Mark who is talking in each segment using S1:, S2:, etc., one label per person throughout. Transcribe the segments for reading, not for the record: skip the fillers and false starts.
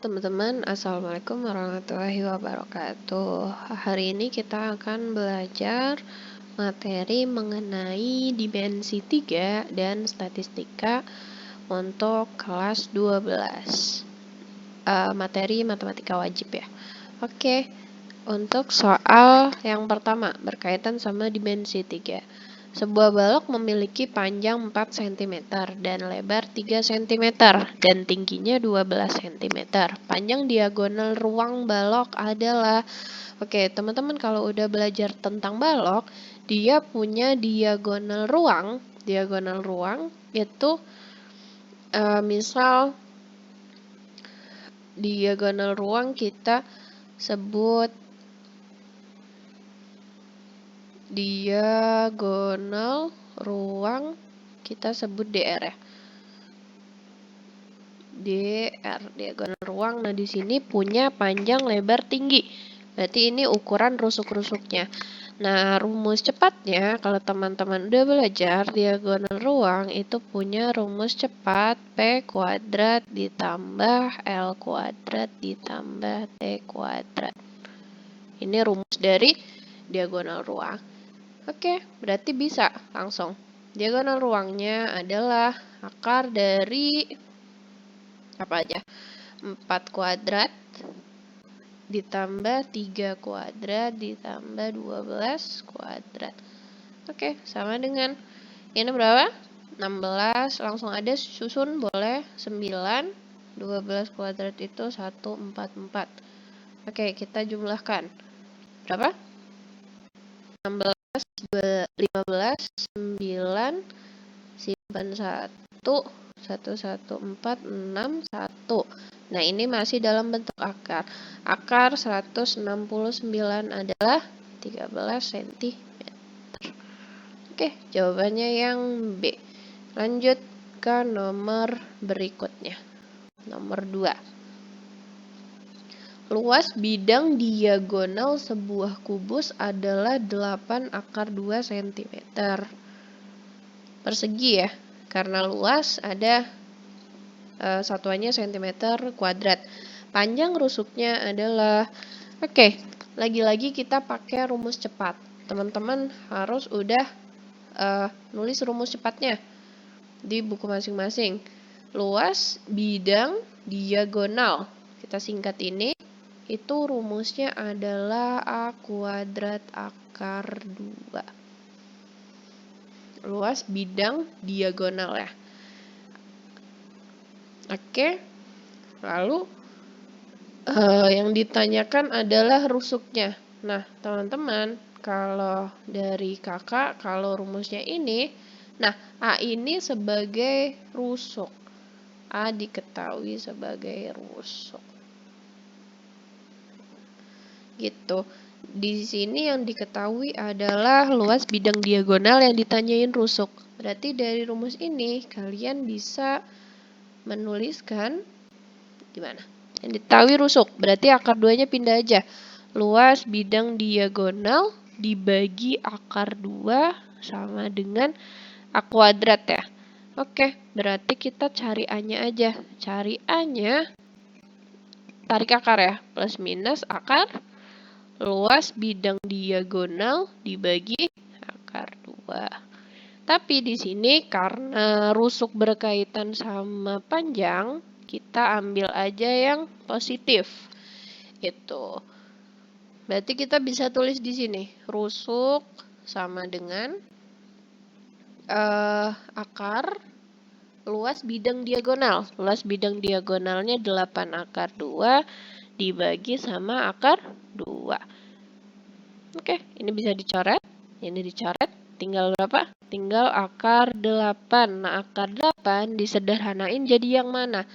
S1: teman-teman, Assalamualaikum warahmatullahi wabarakatuh. Hari ini kita akan belajar materi mengenai dimensi 3 dan statistika untuk kelas 12. Materi matematika wajib ya. Oke, untuk soal yang pertama berkaitan sama dimensi 3. Sebuah balok memiliki panjang 4 cm dan lebar 3 cm dan tingginya 12 cm. Panjang diagonal ruang balok adalah... Oke, teman-teman kalau udah belajar tentang balok, dia punya diagonal ruang. Diagonal ruang itu misal diagonal ruang kita sebut diagonal ruang, kita sebut DR ya. DR, diagonal ruang. Nah, di sini punya panjang, lebar, tinggi. Berarti ini ukuran rusuk-rusuknya. Nah, rumus cepatnya kalau teman-teman udah belajar diagonal ruang itu punya rumus cepat P kuadrat ditambah L kuadrat ditambah T kuadrat. Ini rumus dari diagonal ruang. Oke, berarti bisa langsung. Diagonal ruangnya adalah akar dari apa aja? 4 kuadrat ditambah 3 kuadrat ditambah 12 kuadrat. Oke, sama dengan ini berapa? 16, langsung ada susun boleh 9, 12 kuadrat itu 144. Oke, kita jumlahkan. Berapa? 16, 15, 9, simpan 1, 114, 6, 1. Nah, ini masih dalam bentuk akar. Akar 169 adalah 13 cm. Oke, jawabannya yang B. Lanjut ke nomor berikutnya. Nomor 2. Luas bidang diagonal sebuah kubus adalah 8 akar 2 cm. Persegi ya, karena luas ada satuannya cm kuadrat. Panjang rusuknya adalah... Oke, lagi-lagi kita pakai rumus cepat. Teman-teman harus udah nulis rumus cepatnya di buku masing-masing. Luas bidang diagonal, kita singkat ini, itu rumusnya adalah A kuadrat akar 2. Luas bidang diagonal ya. Oke, lalu yang ditanyakan adalah rusuknya. Nah, teman-teman, kalau dari kakak, kalau rumusnya ini, nah, A ini sebagai rusuk. A diketahui sebagai rusuk. Gitu. Di sini yang diketahui adalah luas bidang diagonal yang ditanyain rusuk. Berarti dari rumus ini kalian bisa menuliskan gimana? Yang diketahui rusuk. Berarti akar 2-nya pindah aja. Luas bidang diagonal dibagi akar 2 sama dengan A kuadrat ya. Oke, berarti kita cari A-nya aja. Cari A-nya, tarik akar ya. Plus minus akar luas bidang diagonal dibagi akar 2. Tapi di sini karena rusuk berkaitan sama panjang, kita ambil aja yang positif. Itu. Berarti kita bisa tulis di sini, rusuk sama dengan akar luas bidang diagonal. Luas bidang diagonalnya 8 akar 2 dibagi sama akar 2. Oke, ini bisa dicoret. Ini dicoret. Tinggal berapa? Tinggal akar 8. Nah, akar 8 disederhanain jadi yang mana?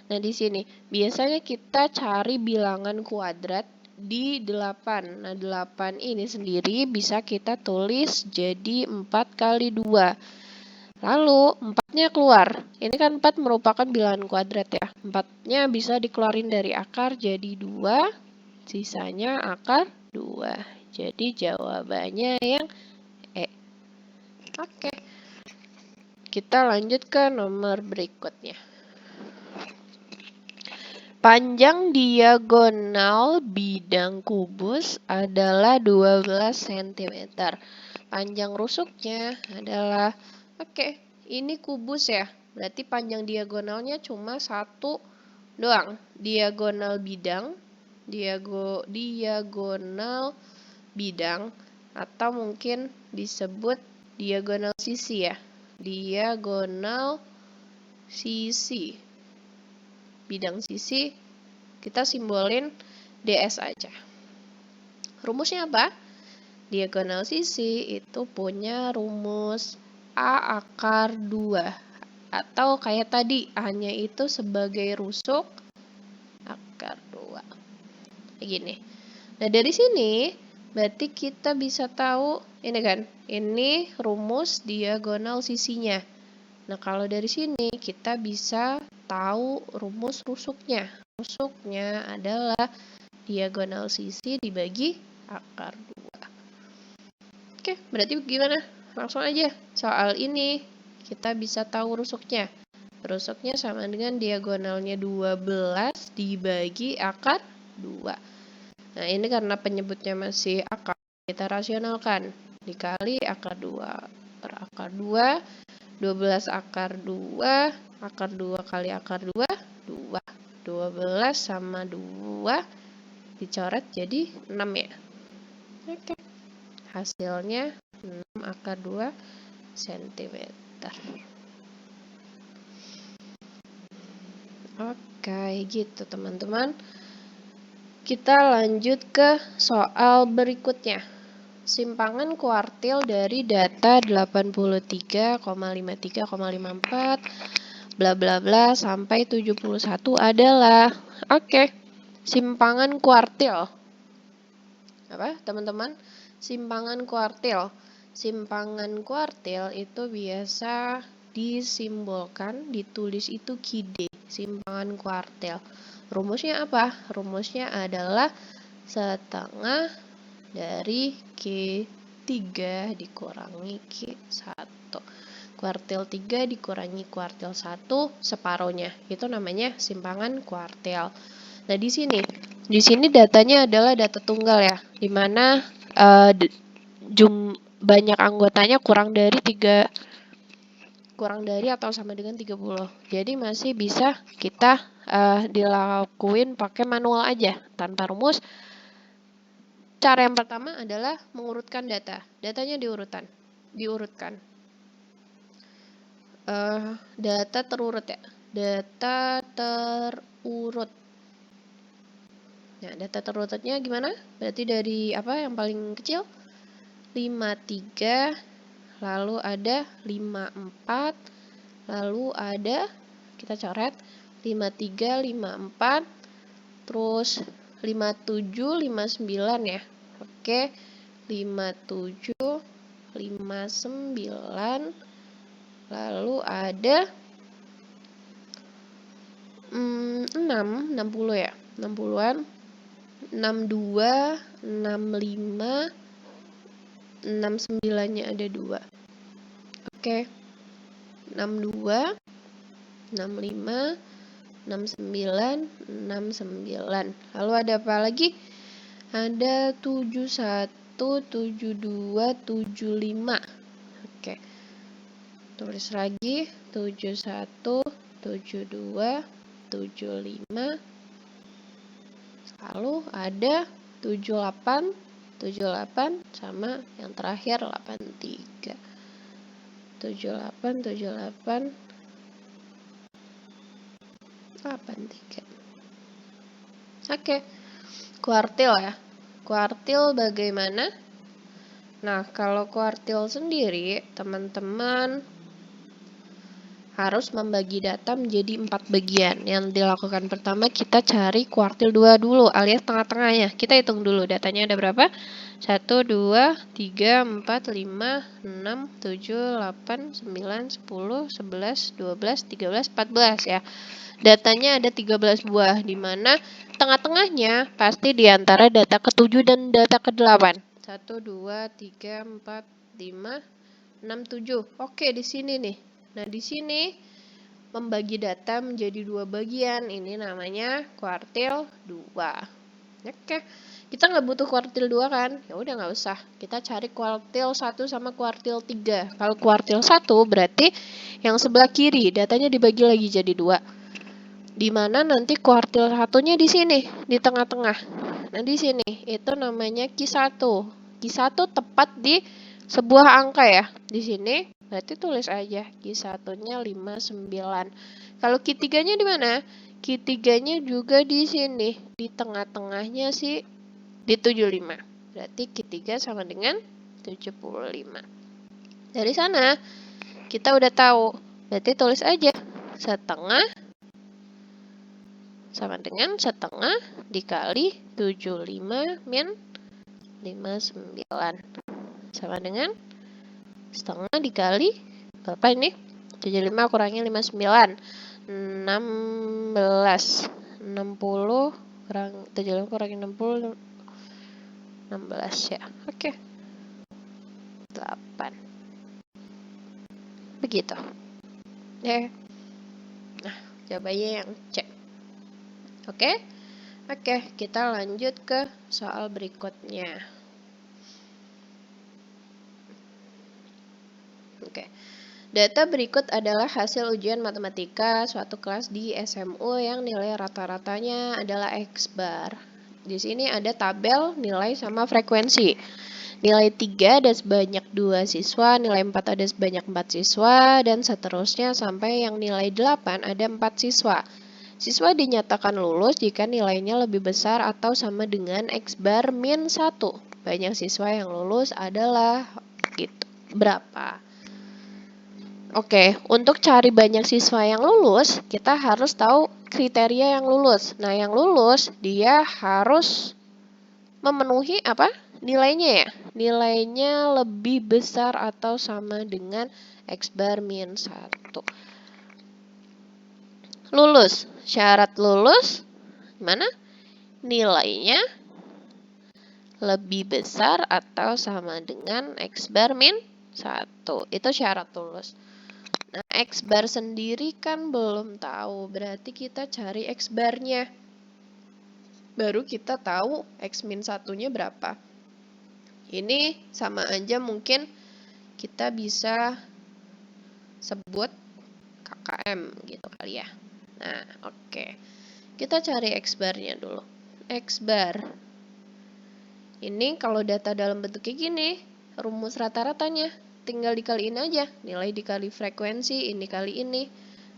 S1: Nah, di sini biasanya kita cari bilangan kuadrat di 8. Nah, 8 ini sendiri bisa kita tulis jadi 4 kali 2. Lalu 4-nya keluar. Ini kan 4 merupakan bilangan kuadrat ya. 4-nya bisa dikeluarin dari akar jadi 2. Sisanya akar 2. Jadi jawabannya yang E. Oke. Kita lanjut ke nomor berikutnya. Panjang diagonal bidang kubus adalah 12 cm. Panjang rusuknya adalah, oke, ini kubus ya. Berarti panjang diagonalnya cuma satu doang. Diagonal bidang, diagonal bidang, atau mungkin disebut diagonal sisi ya. Diagonal sisi. Bidang sisi kita simbolin DS aja. Rumusnya apa? Diagonal sisi itu punya rumus A akar 2. Atau kayak tadi, A-nya itu sebagai rusuk akar 2. Kayak gini. Nah, dari sini berarti kita bisa tahu ini kan, ini rumus diagonal sisinya. Nah, kalau dari sini kita bisa tahu rumus rusuknya. Rusuknya adalah diagonal sisi dibagi akar 2. Oke, berarti gimana? Langsung aja. Soal ini kita bisa tahu rusuknya. Rusuknya sama dengan diagonalnya 12 dibagi akar 2. Nah, ini karena penyebutnya masih akar, kita rasionalkan. Dikali akar 2 per akar 2. 12 akar 2, akar 2 kali akar 2, 2. 12 sama 2, dicoret jadi 6 ya. Oke. Hasilnya 6 akar 2 cm. Oke, gitu teman-teman. Kita lanjut ke soal berikutnya. Simpangan kuartil dari data 83,53,54 bla bla bla sampai 71 adalah, oke, simpangan kuartil. Apa, teman-teman? Simpangan kuartil. Simpangan kuartil itu biasa disimbolkan, ditulis itu Q/D, simpangan kuartil. Rumusnya apa? Rumusnya adalah setengah dari Q3 dikurangi Q1. Kuartil 3 dikurangi kuartil 1 separohnya. Itu namanya simpangan kuartil. Nah, di sini datanya adalah data tunggal ya, di mana banyak anggotanya kurang dari atau sama dengan 30. Jadi masih bisa kita dilakuin pakai manual aja tanpa rumus. Cara yang pertama adalah mengurutkan data. Datanya diurutkan. Data terurut ya. Data terurut. Nah, data terurutnya gimana? Berarti dari apa yang paling kecil? 53, lalu ada 54, lalu ada, kita coret, 53, 54, terus 57, 59 ya. Oke, 57, 59, lalu ada 60 ya, 60-an, 62, 65, 69-nya ada 2. Oke, 62, 65, 69, 69. Lalu ada apa lagi? Ada 71, 72, 75. Oke. Tulis lagi 71, 72, 75. Lalu ada 78, 78 sama yang terakhir 83. 78, 78, 83. Oke. Kuartil ya. Kuartil bagaimana? Nah, kalau kuartil sendiri, teman-teman harus membagi data menjadi 4 bagian. Yang dilakukan pertama, kita cari kuartil 2 dulu, alias tengah-tengahnya. Kita hitung dulu datanya ada berapa? 1, 2, 3, 4, 5, 6, 7, 8, 9, 10, 11, 12, 13, 14 ya. Datanya ada 13 buah, di mana tengah-tengahnya pasti di antara data ke-7 dan data ke-8. 1, 2, 3, 4, 5, 6, 7. Oke, di sini nih. Nah, di sini membagi data menjadi 2 bagian. Ini namanya kuartil 2. Oke. Kita nggak butuh kuartil 2 kan? Ya udah nggak usah. Kita cari kuartil 1 sama kuartil 3. Kalau kuartil 1 berarti yang sebelah kiri datanya dibagi lagi jadi 2. Di mana nanti kuartil satunya di sini, di tengah-tengah. Nah, di sini itu namanya Q1. Q1 tepat di sebuah angka ya. Di sini berarti tulis aja Q1-nya 59. Kalau Q3-nya di mana? Q3-nya juga di sini, di tengah-tengahnya sih di 75. Berarti Q3 sama dengan 75. Dari sana kita udah tahu. Berarti tulis aja setengah sama dengan setengah dikali 75 min 59 sama dengan setengah dikali berapa ini? 75 kurangi 59 16 60 kurang 75 kurangi 60 16 ya. Oke. 8 begitu. Nah, jawabannya yang C. Oke, kita lanjut ke soal berikutnya. Oke, data berikut adalah hasil ujian matematika suatu kelas di SMU yang nilai rata-ratanya adalah X bar. Di sini ada tabel nilai sama frekuensi. Nilai 3 ada sebanyak 2 siswa, nilai 4 ada sebanyak 4 siswa, dan seterusnya sampai yang nilai 8 ada 4 siswa. Siswa dinyatakan lulus jika nilainya lebih besar atau sama dengan X bar min 1. Banyak siswa yang lulus adalah gitu. Berapa? Oke, untuk cari banyak siswa yang lulus, kita harus tahu kriteria yang lulus. Nah, yang lulus dia harus memenuhi apa? Nilainya ya. Nilainya lebih besar atau sama dengan X bar min 1. Lulus. Syarat lulus gimana? Nilainya lebih besar atau sama dengan X bar min 1. Itu syarat lulus. Nah, X bar sendiri kan belum tahu. Berarti kita cari X barnya. Baru kita tahu X min 1-nya berapa. Ini sama aja mungkin kita bisa sebut KKM gitu kali ya. Nah, oke. Kita cari X barnya dulu. X bar. Ini kalau data dalam bentuk kayak gini, rumus rata-ratanya tinggal dikaliin aja. Nilai dikali frekuensi, ini kali ini.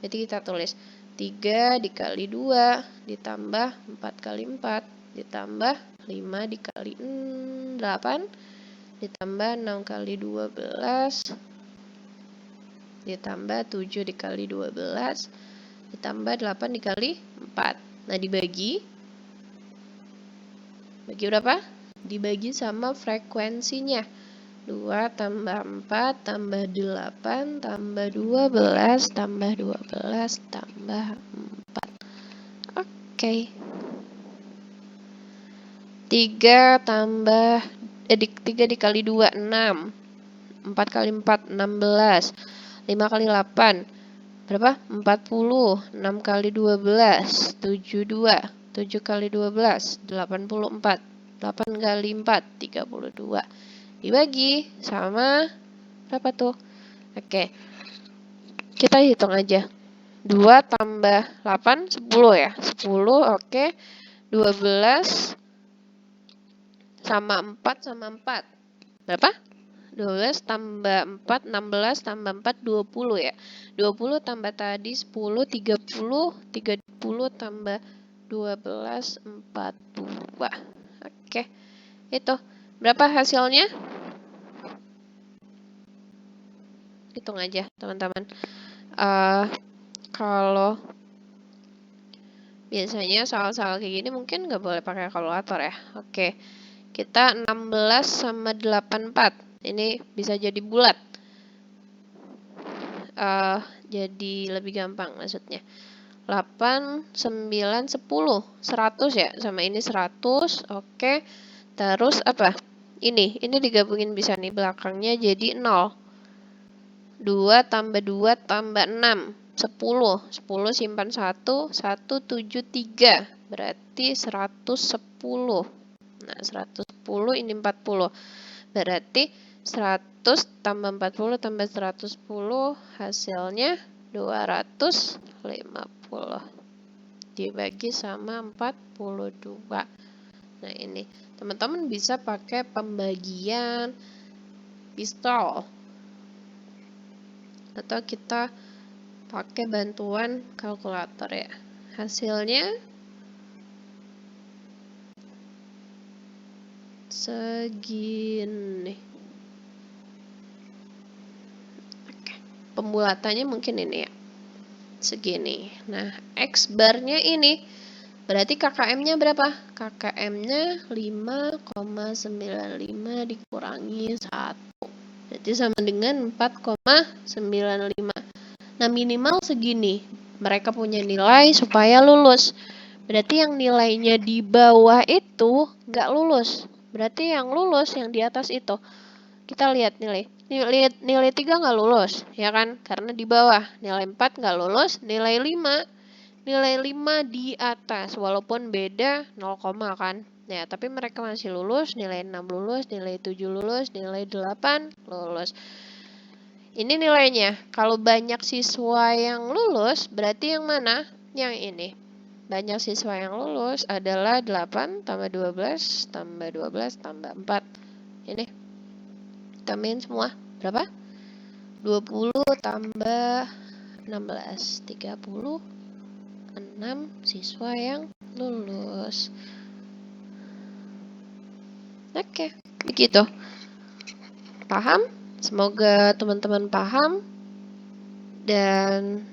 S1: Jadi kita tulis 3 dikali 2 ditambah 4 kali 4 ditambah 5 dikali 8 ditambah 6 kali 12 ditambah 7 dikali 12 ditambah 8 dikali 4. Nah, dibagi berapa? Dibagi sama frekuensinya. 2 tambah 4 tambah 8 tambah 12 tambah 12 tambah 4. Oke. 3 dikali 2 6. 4 kali 4 16. 5 kali 8 berapa? 40. 6 kali 12 72. 7 kali 12 84. 8 kali 4 32. Dibagi sama berapa tuh? Oke. Kita hitung aja. 2 tambah 8 10 ya. 10 oke. 12 sama 4 sama 4. Berapa? 12 tambah 4, 16 tambah 4, 20 ya. 20 tambah tadi 10, 30, 30 tambah 12, 42. Oke, itu. Berapa hasilnya? Hitung aja, teman-teman. Kalau biasanya soal-soal kayak gini mungkin nggak boleh pakai kalkulator ya. Oke, kita 16 sama 84. Ini bisa jadi bulat. Jadi lebih gampang maksudnya. 8, 9, 10. 100 ya. Sama ini 100. Oke. Terus apa? Ini digabungin bisa nih belakangnya jadi 0. 2 tambah 2 tambah 6. 10 simpan 1 173 berarti 110. Nah 110 ini 40 berarti 100 tambah 40 tambah 110 hasilnya 250 dibagi sama 42. Nah ini teman-teman bisa pakai pembagian pistol atau kita pakai bantuan kalkulator ya. Hasilnya segini. Oke. Pembulatannya mungkin ini ya. Segini. Nah, X barnya ini berarti KKM-nya berapa? KKM-nya 5,95 dikurangi 1. Berarti sama dengan 4,95. Nah, minimal segini. Mereka punya nilai supaya lulus. Berarti yang nilainya di bawah itu nggak lulus. Berarti yang lulus yang di atas itu. Kita lihat nilai. Nilai 3 nggak lulus, ya kan? Karena di bawah. Nilai 4 nggak lulus, nilai 5 di atas. Walaupun beda 0, kan? Ya, tapi mereka masih lulus, nilai 6 lulus, nilai 7 lulus, nilai 8 lulus. Ini nilainya. Kalau banyak siswa yang lulus, berarti yang mana? Yang ini. Banyak siswa yang lulus adalah 8 tambah 12 tambah 12 tambah 4. Ini. Tambahin semua. Berapa? 20 tambah 16. 36 siswa yang lulus. Oke, begitu. Paham? Semoga teman-teman paham. Dan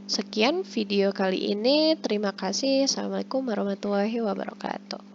S1: sekian video kali ini. Terima kasih. Assalamualaikum warahmatullahi wabarakatuh.